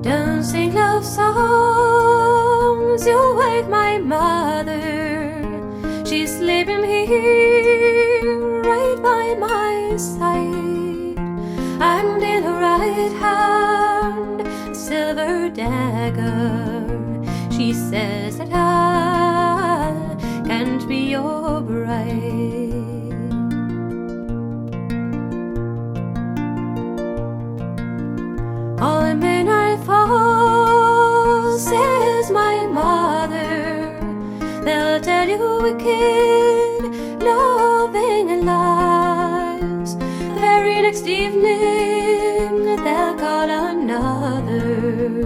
Don't sing love songs, you'll wake my mother. She's sleeping here right by my side, and in her right hand a silver dagger. She says that I can't be your bride. All men are false, says my mother. They'll tell you wicked, loving lies. The very next evening they'll call another,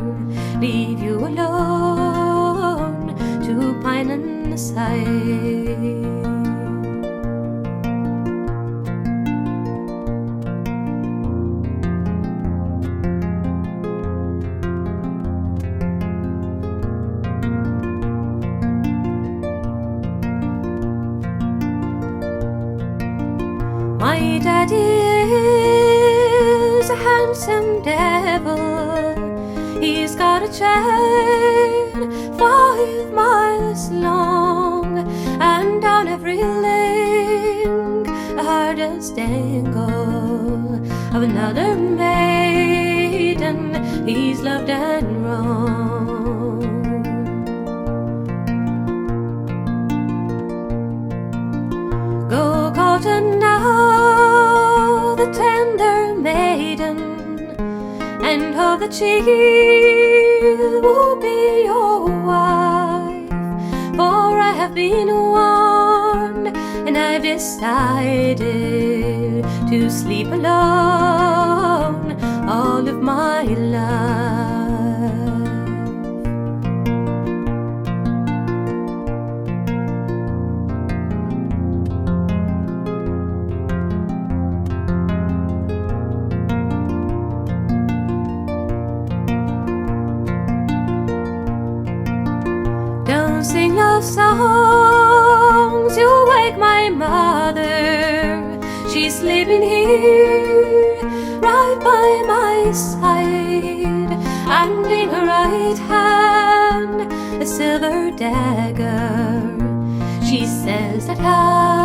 leave you alone to pine and sigh. My daddy is a handsome devil. He's got a chain 5 miles long, and on every link the hardest dangle of another maiden he's loved and wronged. Go cotton now, the tender maiden, and hope that she will be your wife. For I have been warned, and I've decided to sleep alone all of my life. Don't sing love songs, you'll wake my mother. She's sleeping here right by my side, and in her right hand a silver dagger. She says that I